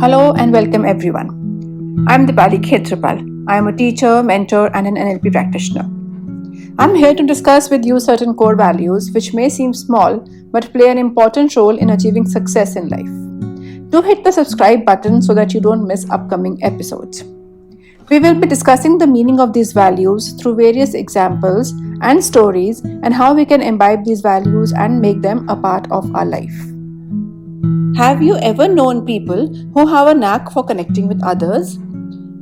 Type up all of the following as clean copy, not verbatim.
Hello and welcome everyone. I'm Deepali, khetrapal. I am a teacher, mentor, and an NLP practitioner. I'm here to discuss with you certain core values which may seem small but play an important role in achieving success in life. Do hit the subscribe button so that you don't miss upcoming episodes. We will be discussing the meaning of these values through various examples and stories and how we can imbibe these values and make them a part of our life. Have you ever known people who have a knack for connecting with others?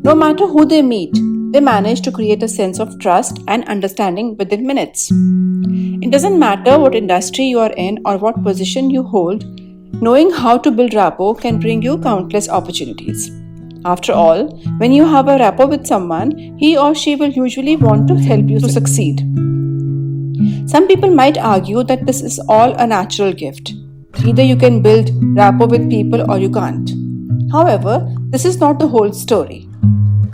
No matter who they meet, they manage to create a sense of trust and understanding within minutes. It doesn't matter what industry you are in or what position you hold, knowing how to build rapport can bring you countless opportunities. After all, when you have a rapport with someone, he or she will usually want to help you to succeed. Some people might argue that this is all a natural gift. Either you can build rapport with people or you can't. However, this is not the whole story.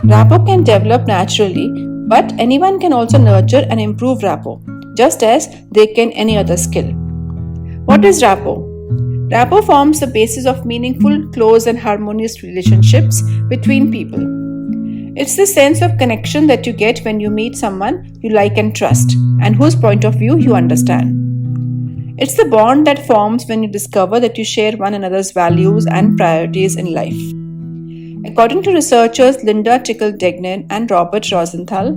Rapport can develop naturally, but anyone can also nurture and improve rapport, just as they can any other skill. What is rapport? Rapport forms the basis of meaningful, close, and harmonious relationships between people. It's the sense of connection that you get when you meet someone you like and trust, and whose point of view you understand. It's the bond that forms when you discover that you share one another's values and priorities in life. According to researchers Linda Tickle-Degnan and Robert Rosenthal,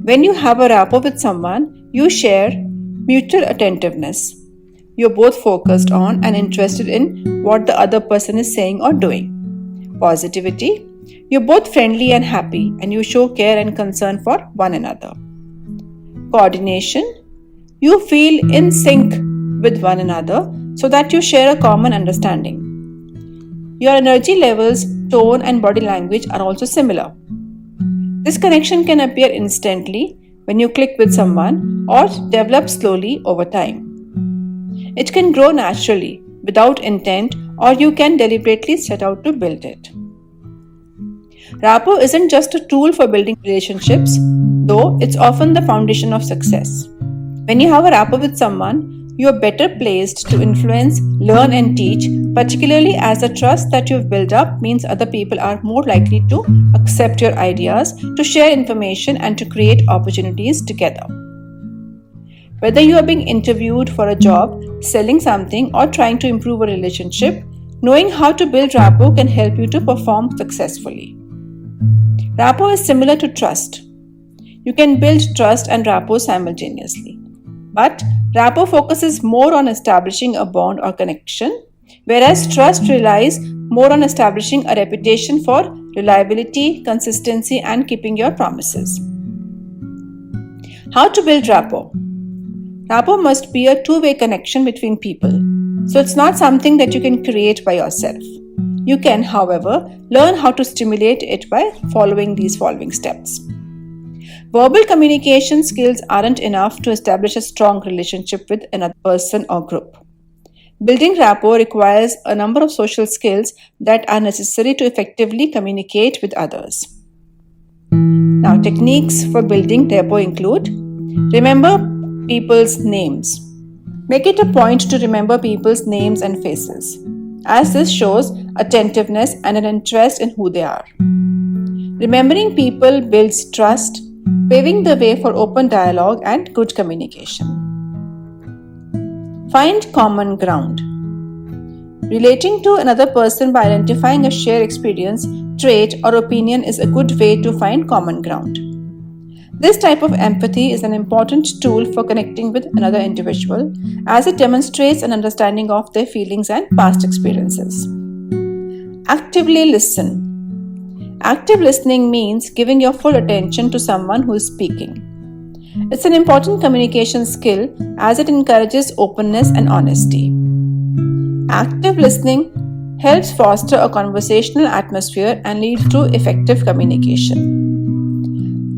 when you have a rapport with someone, you share mutual attentiveness. You're both focused on and interested in what the other person is saying or doing. Positivity. You're both friendly and happy, and you show care and concern for one another. Coordination. You feel in sync with one another so that you share a common understanding. Your energy levels, tone, and body language are also similar. This connection can appear instantly when you click with someone or develop slowly over time. It can grow naturally without intent, or you can deliberately set out to build it. Rapport isn't just a tool for building relationships, though it's often the foundation of success. When you have a rapport with someone, you are better placed to influence, learn, and teach, particularly as the trust that you've built up means other people are more likely to accept your ideas, to share information, and to create opportunities together. Whether you are being interviewed for a job, selling something, or trying to improve a relationship, knowing how to build rapport can help you to perform successfully. Rapport is similar to trust. You can build trust and rapport simultaneously. But rapport focuses more on establishing a bond or connection, whereas trust relies more on establishing a reputation for reliability, consistency, and keeping your promises. How to build rapport? Rapport must be a two-way connection between people, so it's not something that you can create by yourself. You can, however, learn how to stimulate it by following these following steps. Verbal communication skills aren't enough to establish a strong relationship with another person or group. Building rapport requires a number of social skills that are necessary to effectively communicate with others. Now, techniques for building rapport include: remember people's names. Make it a point to remember people's names and faces, as this shows attentiveness and an interest in who they are. Remembering people builds trust, paving the way for open dialogue and good communication. Find common ground. Relating to another person by identifying a shared experience, trait, or opinion is a good way to find common ground. This type of empathy is an important tool for connecting with another individual, as it demonstrates an understanding of their feelings and past experiences. Actively listen. Active listening means giving your full attention to someone who is speaking. It's an important communication skill as it encourages openness and honesty. Active listening helps foster a conversational atmosphere and leads to effective communication.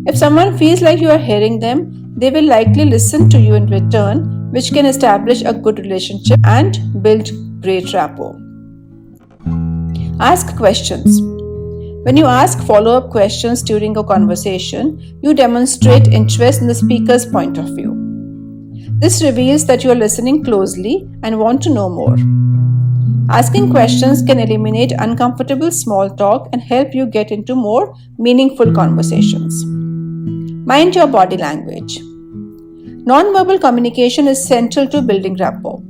If someone feels like you are hearing them, they will likely listen to you in return, which can establish a good relationship and build great rapport. Ask questions. When you ask follow-up questions during a conversation, you demonstrate interest in the speaker's point of view. This reveals that you are listening closely and want to know more. Asking questions can eliminate uncomfortable small talk and help you get into more meaningful conversations. Mind your body language. Nonverbal communication is central to building rapport.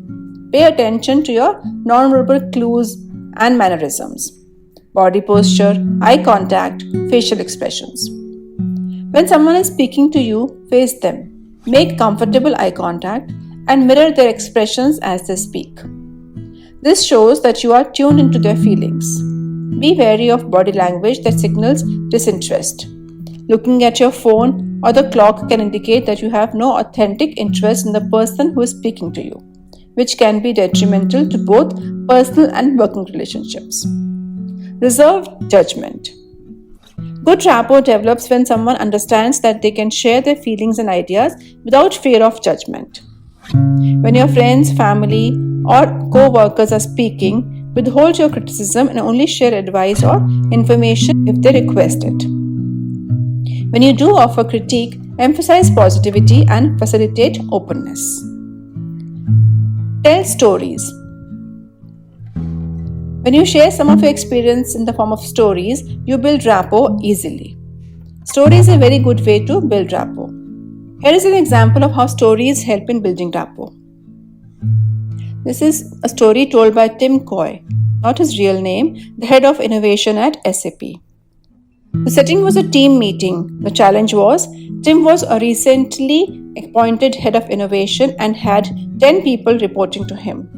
Pay attention to your nonverbal clues and mannerisms, body posture, eye contact, facial expressions. When someone is speaking to you, face them. Make comfortable eye contact and mirror their expressions as they speak. This shows that you are tuned into their feelings. Be wary of body language that signals disinterest. Looking at your phone or the clock can indicate that you have no authentic interest in the person who is speaking to you, which can be detrimental to both personal and working relationships. Reserve judgment. Good rapport develops when someone understands that they can share their feelings and ideas without fear of judgment. When your friends, family, or co-workers are speaking, withhold your criticism and only share advice or information if they request it. When you do offer critique, emphasize positivity and facilitate openness. Tell stories. When you share some of your experience in the form of stories, you build rapport easily. Story is a very good way to build rapport. Here is an example of how stories help in building rapport. This is a story told by Tim Coy, not his real name, the head of innovation at SAP. The setting was a team meeting. The challenge was Tim was a recently appointed head of innovation and had 10 people reporting to him.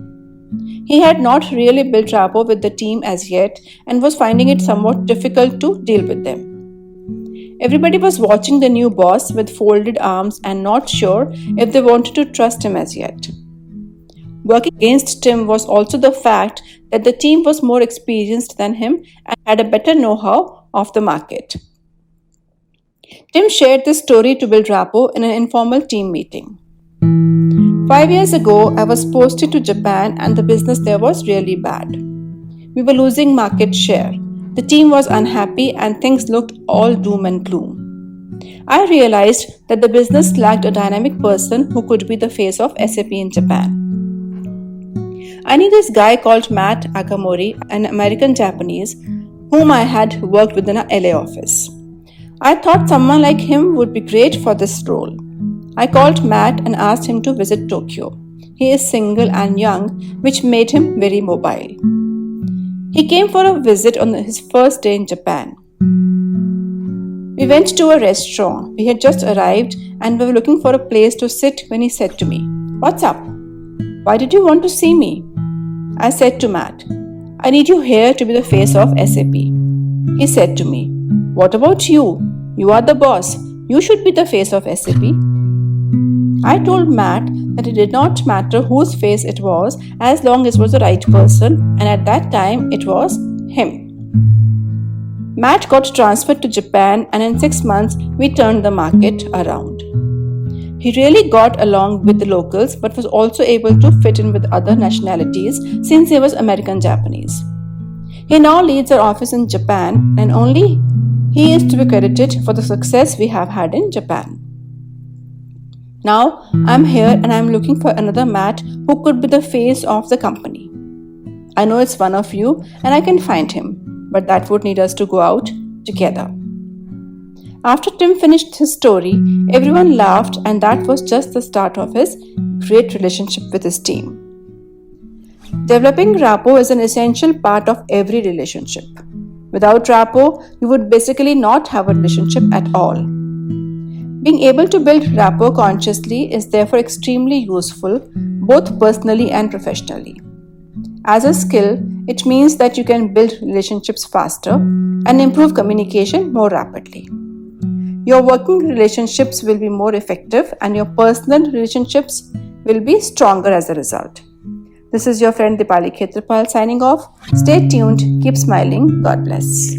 He had not really built rapport with the team as yet and was finding it somewhat difficult to deal with them. Everybody was watching the new boss with folded arms and not sure if they wanted to trust him as yet. Working against Tim was also the fact that the team was more experienced than him and had a better know-how of the market. Tim shared this story to build rapport in an informal team meeting. 5 years ago, I was posted to Japan and the business there was really bad. We were losing market share. The team was unhappy and things looked all doom and gloom. I realized that the business lacked a dynamic person who could be the face of SAP in Japan. I knew this guy called Matt Akamori, an American Japanese, whom I had worked with in a LA office. I thought someone like him would be great for this role. I called Matt and asked him to visit Tokyo. He is single and young, which made him very mobile. He came for a visit on his first day in Japan. We went to a restaurant. We had just arrived and we were looking for a place to sit when he said to me, "What's up? Why did you want to see me?" I said to Matt, "I need you here to be the face of SAP." He said to me, "What about you? You are the boss. You should be the face of SAP." I told Matt that it did not matter whose face it was as long as it was the right person, and at that time it was him. Matt got transferred to Japan and in 6 months we turned the market around. He really got along with the locals but was also able to fit in with other nationalities since he was American Japanese. He now leads our office in Japan and only he is to be credited for the success we have had in Japan. Now I'm here and I'm looking for another Matt who could be the face of the company. I know it's one of you and I can find him, but that would need us to go out together. After Tim finished his story, everyone laughed and that was just the start of his great relationship with his team. Developing rapport is an essential part of every relationship. Without rapport, you would basically not have a relationship at all. Being able to build rapport consciously is therefore extremely useful, both personally and professionally. As a skill, it means that you can build relationships faster and improve communication more rapidly. Your working relationships will be more effective and your personal relationships will be stronger as a result. This is your friend Deepali signing off. Stay tuned, keep smiling. God bless.